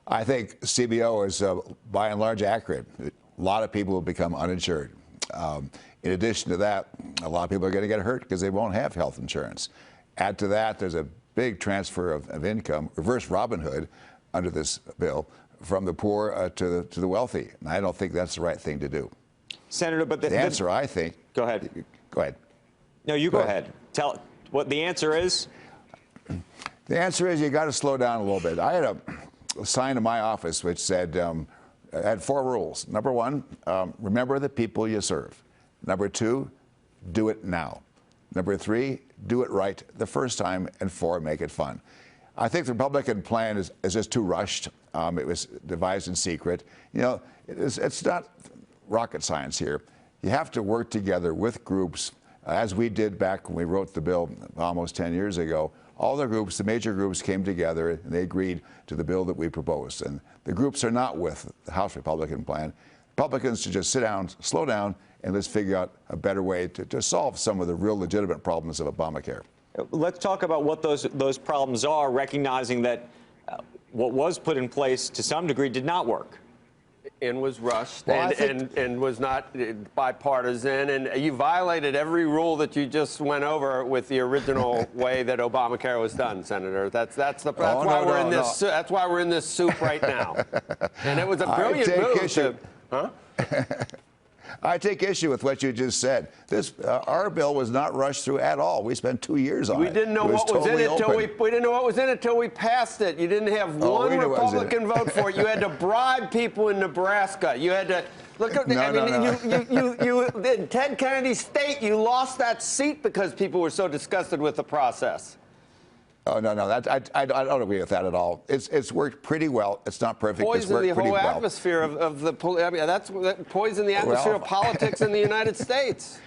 I think CBO is by and large accurate. A lot of people will become uninsured. In addition to that, a lot of people are going to get hurt because they won't have health insurance. Add to that, there's a big transfer of income, reverse Robin Hood under this bill, from the poor to the wealthy. And I don't think that's the right thing to do. Senator, but the answer, I think. Go ahead. Go ahead. No, you go ahead. Tell what the answer is. The answer is you got to slow down a little bit. I had a sign in my office which said, had 4 rules. Number 1, remember the people you serve. Number 2, do it now. Number 3, do it right the first time. And 4, make it fun. I think the Republican plan is just too rushed. It was devised in secret. You know, it's not rocket science here. You have to work together with groups, as we did back when we wrote the bill almost 10 years ago. All the groups, the major groups, came together and they agreed to the bill that we proposed. And the groups are not with the House Republican plan. Republicans should just sit down, slow down, and let's figure out a better way to solve some of the real legitimate problems of Obamacare. Let's talk about what those problems are, recognizing that what was put in place to some degree did not work. And was rushed, well, and was not bipartisan, and you violated every rule that you just went over with the original way that Obamacare was done, Senator. That's why we're in this soup right now. And it was a brilliant move. Huh? I take issue with what you just said. This our bill was not rushed through at all. We spent 2 years on it. We didn't know what was in it until we didn't know what was in it until we passed it. You didn't have one Republican vote for it. You had to bribe people in Nebraska. You had to look at. You in Ted Kennedy's state, you lost that seat because people were so disgusted with the process. Oh, no, I don't agree with that at all. It's worked pretty well. It's not perfect. It's worked pretty well. Poison the whole atmosphere of the. I mean, that's poison the atmosphere of politics in the United States.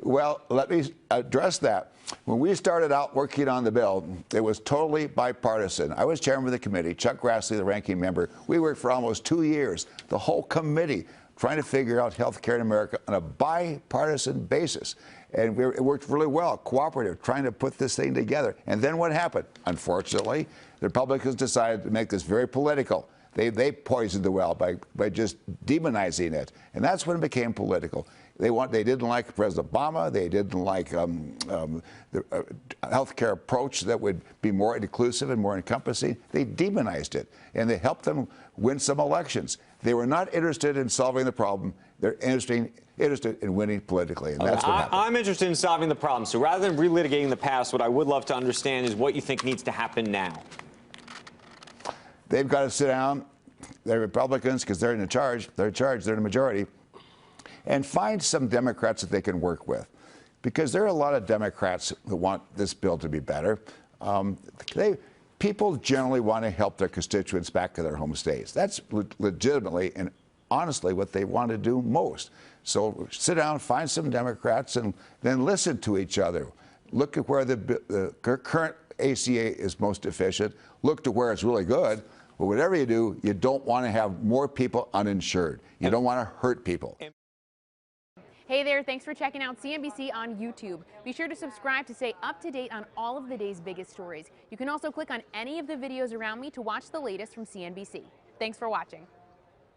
Well, let me address that. When we started out working on the bill, it was totally bipartisan. I was chairman of the committee. Chuck Grassley, the ranking member. We worked for almost 2 years, the whole committee, trying to figure out health care in America on a bipartisan basis. And it worked really well, cooperative, trying to put this thing together. And then what happened? Unfortunately, the Republicans decided to make this very political. They poisoned the well by just demonizing it. And that's when it became political. They didn't like President Obama. They didn't like the health care approach that would be more inclusive and more encompassing. They demonized it, and they helped them win some elections. They were not interested in solving the problem. They're interested in winning politically, and that's what happened. I'm interested in solving the problem. So rather than relitigating the past, what I would love to understand is what you think needs to happen now. They've got to sit down, they're Republicans, because they're in charge, they're in the majority, and find some Democrats that they can work with. Because there are a lot of Democrats who want this bill to be better. People generally want to help their constituents back to their home states. That's legitimately and honestly what they want to do most. So sit down, find some Democrats, and then listen to each other. Look at where the current ACA is most efficient. Look to where it's really good. But whatever you do, you don't want to have more people uninsured. You don't want to hurt people. Hey there, thanks for checking out CNBC on YouTube. Be sure to subscribe to stay up to date on all of the day's biggest stories. You can also click on any of the videos around me to watch the latest from CNBC. Thanks for watching.